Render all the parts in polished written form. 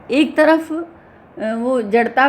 एक तरफ वो जड़ता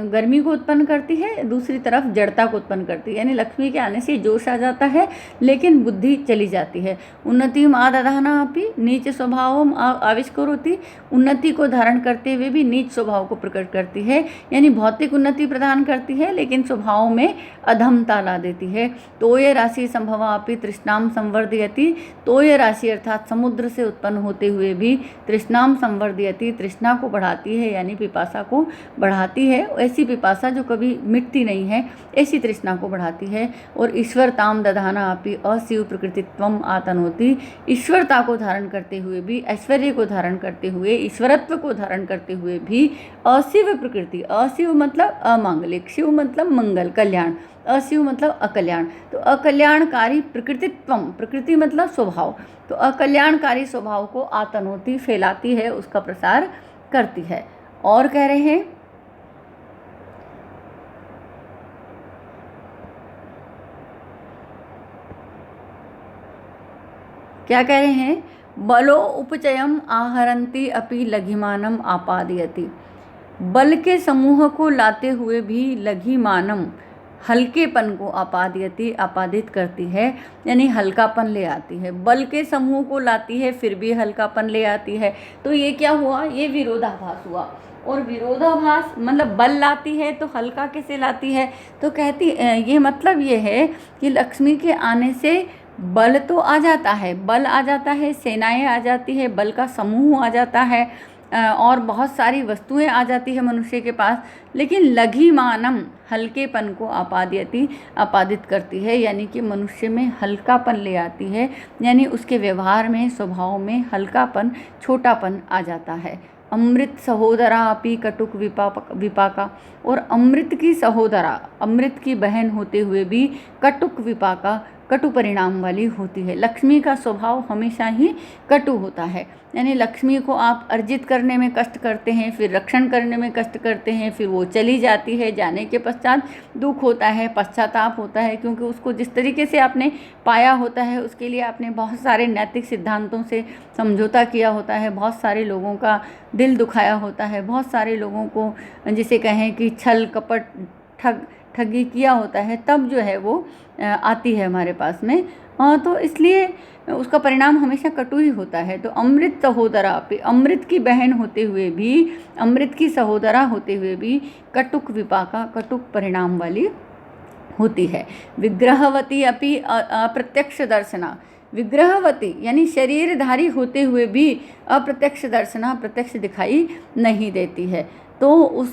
गर्मी को उत्पन्न करती है, दूसरी तरफ जड़ता को उत्पन्न करती है। यानी लक्ष्मी के आने से जोश आ जाता है लेकिन बुद्धि चली जाती है। उन्नति आदधाना अपि नीच स्वभाव आविष्करोति, उन्नति को धारण करते हुए भी नीच स्वभाव को प्रकट करती है। यानी भौतिक उन्नति प्रदान करती है लेकिन स्वभाव में अधमता ला देती है। तोय राशि संभवा अपि तृष्णाम संवर्धयति, तोय राशि अर्थात समुद्र से उत्पन्न होते हुए भी तृष्णाम संवर्धयति, तृष्णा को बढ़ाती है यानी पिपासा को बढ़ाती है। ऐसी पिपासा जो कभी मिटती नहीं है, ऐसी तृष्णा को बढ़ाती है। और ईश्वरताम दधाना अपि अशिव प्रकृतित्वम आतनोति, ईश्वरता को धारण करते हुए भी, ऐश्वर्य को धारण करते हुए, ईश्वरत्व को धारण करते हुए भी अशिव प्रकृति, अशिव मतलब अमांगलिक, शिव मतलब मंगल कल्याण, अशिव मतलब अकल्याण, तो अकल्याणकारी प्रकृतित्वम, प्रकृति मतलब स्वभाव, तो अकल्याणकारी स्वभाव को आतनोति फैलाती है, उसका प्रसार करती है। और कह रहे हैं क्या कह रहे हैं, बलो उपचयम आहरंती अपि लघिमानम आपादयति, बल के समूह को लाते हुए भी लघिमानम हल्केपन को आपादयति आपादित करती है, यानी हल्कापन ले आती है। बल के समूह को लाती है फिर भी हल्कापन ले आती है। तो ये क्या हुआ, ये विरोधाभास हुआ। और विरोधाभास मतलब बल लाती है तो हल्का कैसे लाती है, तो कहती ये मतलब ये है कि लक्ष्मी के आने से बल तो आ जाता है, बल आ जाता है, सेनाएं आ जाती है, बल का समूह आ जाता है और बहुत सारी वस्तुएं आ जाती है मनुष्य के पास, लेकिन लघिमानम हल्केपन को आपादित करती है, यानी कि मनुष्य में हल्कापन ले आती है, यानी उसके व्यवहार में, स्वभाव में हल्कापन, छोटापन आ जाता है। अमृत सहोदरा अपि कटुक विपाका, और अमृत की सहोदरा, अमृत की बहन होते हुए भी कटुक विपाका, कटु परिणाम वाली होती है। लक्ष्मी का स्वभाव हमेशा ही कटु होता है, यानी लक्ष्मी को आप अर्जित करने में कष्ट करते हैं, फिर रक्षण करने में कष्ट करते हैं, फिर वो चली जाती है, जाने के पश्चात दुख होता है, पश्चाताप होता है, क्योंकि उसको जिस तरीके से आपने पाया होता है उसके लिए आपने बहुत सारे नैतिक सिद्धांतों से समझौता किया होता है, बहुत सारे लोगों का दिल दुखाया होता है, बहुत सारे लोगों को जिसे कहें कि छल कपट ठगी किया होता है, तब जो है वो आती है हमारे पास में। तो इसलिए उसका परिणाम हमेशा कटु ही होता है। तो अमृत सहोदरा पे, अमृत की बहन होते हुए भी, अमृत की सहोदरा होते हुए भी कटुक विपाका, कटुक परिणाम वाली होती है। विग्रहवती अपि अप्रत्यक्ष दर्शना, विग्रहवती यानी शरीरधारी होते हुए भी अप्रत्यक्ष दर्शना, प्रत्यक्ष दिखाई नहीं देती है। तो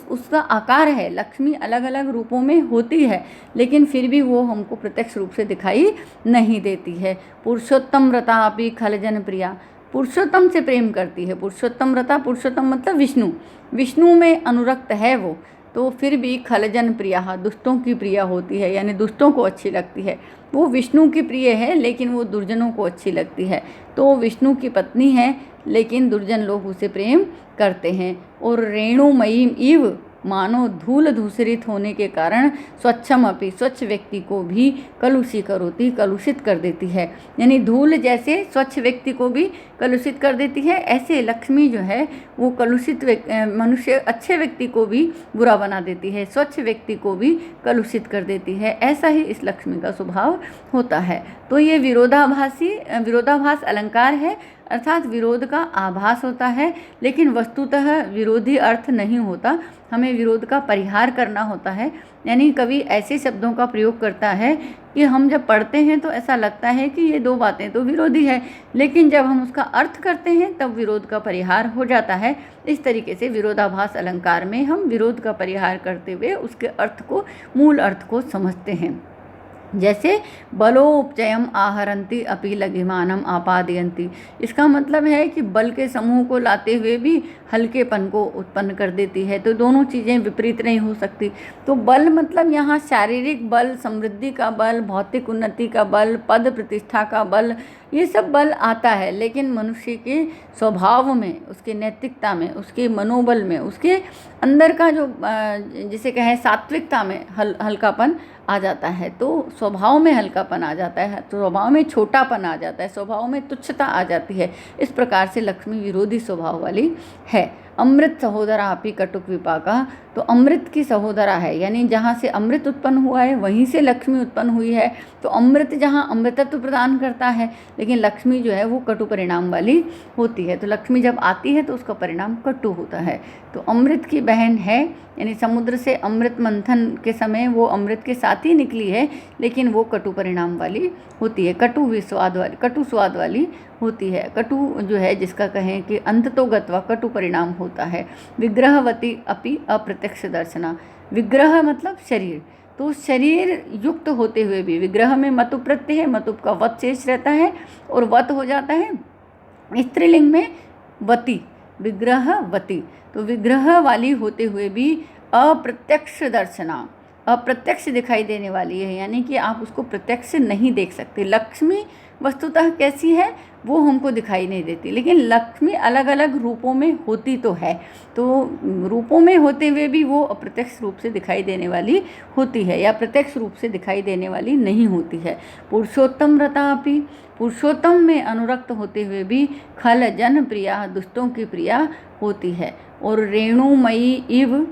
उसका आकार है, लक्ष्मी अलग अलग रूपों में होती है लेकिन फिर भी वो हमको प्रत्यक्ष रूप से दिखाई नहीं देती है। पुरुषोत्तम व्रता अपि खलजन प्रिया, पुरुषोत्तम से प्रेम करती है। पुरुषोत्तम व्रता, पुरुषोत्तम मतलब विष्णु, विष्णु में अनुरक्त है वो, तो फिर भी खलजन प्रिया, दुष्टों की प्रिया होती है, यानी दुष्टों को अच्छी लगती है। वो विष्णु की प्रिय है लेकिन वो दुर्जनों को अच्छी लगती है। तो विष्णु की पत्नी है लेकिन दुर्जन लोग उसे प्रेम करते हैं। और रेणुमयी इव, मानो धूल धूसरित होने के कारण स्वच्छम अपि, स्वच्छ व्यक्ति को भी कलुषीकरोति, कलुषित कर देती है। यानी धूल जैसे स्वच्छ व्यक्ति को भी कलुषित कर देती है, ऐसे लक्ष्मी जो है वो कलुषित मनुष्य, अच्छे व्यक्ति को भी बुरा बना देती है, स्वच्छ व्यक्ति को भी कलुषित कर देती है। ऐसा ही इस लक्ष्मी का स्वभाव होता है। तो ये विरोधाभास अलंकार है, अर्थात विरोध का आभास होता है लेकिन वस्तुतः विरोधी अर्थ नहीं होता। हमें विरोध का परिहार करना होता है, यानी कवि ऐसे शब्दों का प्रयोग करता है कि हम जब पढ़ते हैं तो ऐसा लगता है कि ये दो बातें तो विरोधी है, लेकिन जब हम उसका अर्थ करते हैं तब विरोध का परिहार हो जाता है। इस तरीके से विरोधाभास अलंकार में हम विरोध का परिहार करते हुए उसके अर्थ को, मूल अर्थ को समझते हैं। जैसे बलोपचयम आहरंती अपि लघिमानम आपादयंती, इसका मतलब है कि बल के समूह को लाते हुए भी हल्केपन को उत्पन्न कर देती है। तो दोनों चीज़ें विपरीत नहीं हो सकती। तो बल मतलब यहाँ शारीरिक बल, समृद्धि का बल, भौतिक उन्नति का बल, पद प्रतिष्ठा का बल, ये सब बल आता है, लेकिन मनुष्य के स्वभाव में, उसके नैतिकता में, उसके मनोबल में, उसके अंदर का जो जिसे कहें सात्विकता में हल्कापन आ जाता है। तो स्वभाव में हल्कापन आ जाता है, तो स्वभाव में छोटापन आ जाता है, स्वभाव में तुच्छता आ जाती है। इस प्रकार से लक्ष्मी विरोधी स्वभाव वाली है। अमृत सहोदरा अपि कटुक विपाका, तो अमृत की सहोदरा है, यानी जहाँ से अमृत उत्पन्न हुआ है वहीं से लक्ष्मी उत्पन्न हुई है। तो अमृत जहाँ अमृतत्व प्रदान करता है, लेकिन लक्ष्मी जो है वो कटु परिणाम वाली होती है। तो लक्ष्मी जब आती है तो उसका परिणाम कटु होता है। तो अमृत की बहन है, यानी समुद्र से अमृत मंथन के समय वो अमृत के साथ ही निकली है, लेकिन वो कटु परिणाम वाली होती है, कटु स्वाद वाली होती है। कटु जो है जिसका कहें कि अंत तो गत्वा कटु परिणाम होता है। विग्रहवती अपि अप्रत्यक्ष दर्शना, विग्रह मतलब शरीर, तो शरीर युक्त होते हुए भी, विग्रह में मतु प्रत्यय है, मतु का वत शेष रहता है और वत हो जाता है स्त्रीलिंग में वती, विग्रहवती, तो विग्रह वाली होते हुए भी अप्रत्यक्ष दर्शना, अप्रत्यक्ष दिखाई देने वाली है, यानी कि आप उसको प्रत्यक्ष नहीं देख सकते। लक्ष्मी वस्तुतः कैसी है वो हमको दिखाई नहीं देती, लेकिन लक्ष्मी अलग अलग रूपों में होती तो है, तो रूपों में होते हुए भी वो अप्रत्यक्ष रूप से दिखाई देने वाली होती है या प्रत्यक्ष रूप से दिखाई देने वाली नहीं होती है। पुरुषोत्तम रतापि, पुरुषोत्तम में अनुरक्त होते हुए भी खल जन प्रिया, दुष्टों की प्रिया होती है। और रेणुमयी इव,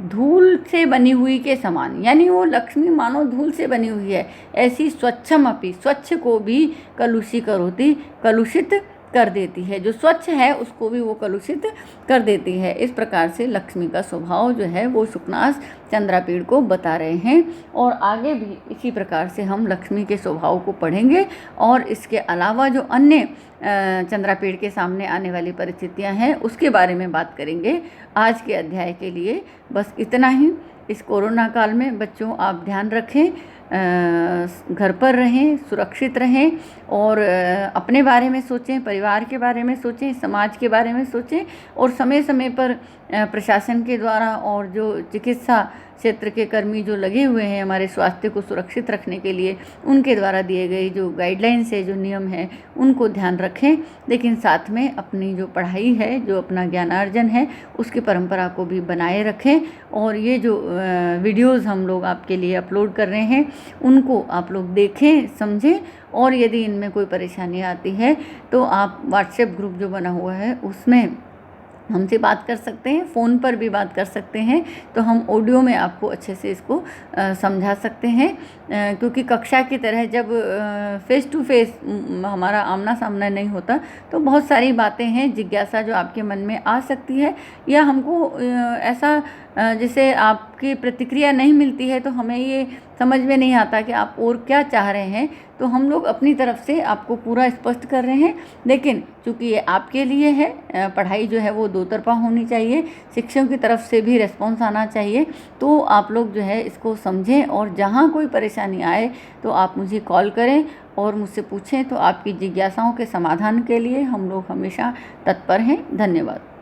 धूल से बनी हुई के समान, यानी वो लक्ष्मी मानो धूल से बनी हुई है। ऐसी स्वच्छम अपि, स्वच्छ को भी कलुषीकरोति, कलुषित कर देती है, जो स्वच्छ है उसको भी वो कलुषित कर देती है। इस प्रकार से लक्ष्मी का स्वभाव जो है वो शुकनास चंद्रापीड़ को बता रहे हैं, और आगे भी इसी प्रकार से हम लक्ष्मी के स्वभाव को पढ़ेंगे। और इसके अलावा जो अन्य चंद्रापीड़ के सामने आने वाली परिस्थितियां हैं उसके बारे में बात करेंगे। आज के अध्याय के लिए बस इतना ही। इस कोरोना काल में बच्चों आप ध्यान रखें, घर पर रहें, सुरक्षित रहें, और अपने बारे में सोचें, परिवार के बारे में सोचें, समाज के बारे में सोचें, और समय समय पर प्रशासन के द्वारा और जो चिकित्सा क्षेत्र के कर्मी जो लगे हुए हैं हमारे स्वास्थ्य को सुरक्षित रखने के लिए, उनके द्वारा दिए गए जो गाइडलाइंस है, जो नियम है, उनको ध्यान रखें। लेकिन साथ में अपनी जो पढ़ाई है, जो अपना ज्ञानार्जन है, उसकी परंपरा को भी बनाए रखें। और ये जो वीडियोज़ हम लोग आपके लिए अपलोड कर रहे हैं उनको आप लोग देखें, समझें, और यदि इनमें कोई परेशानी आती है तो आप व्हाट्सएप ग्रुप जो बना हुआ है उसमें हमसे बात कर सकते हैं, फ़ोन पर भी बात कर सकते हैं, तो हम ऑडियो में आपको अच्छे से इसको समझा सकते हैं। क्योंकि कक्षा की तरह जब फेस टू फेस हमारा आमना सामना नहीं होता तो बहुत सारी बातें हैं, जिज्ञासा जो आपके मन में आ सकती है, या हमको ऐसा जैसे आपकी प्रतिक्रिया नहीं मिलती है तो हमें ये समझ में नहीं आता कि आप और क्या चाह रहे हैं, तो हम लोग अपनी तरफ से आपको पूरा स्पष्ट कर रहे हैं। लेकिन चूँकि ये आपके लिए है, पढ़ाई जो है वो दो तरफा होनी चाहिए, शिक्षकों की तरफ से भी रिस्पॉन्स आना चाहिए, तो आप लोग जो है इसको समझें, और जहाँ कोई परेशानी आए तो आप मुझे कॉल करें और मुझसे पूछें, तो आपकी जिज्ञासाओं के समाधान के लिए हम लोग हमेशा तत्पर हैं। धन्यवाद।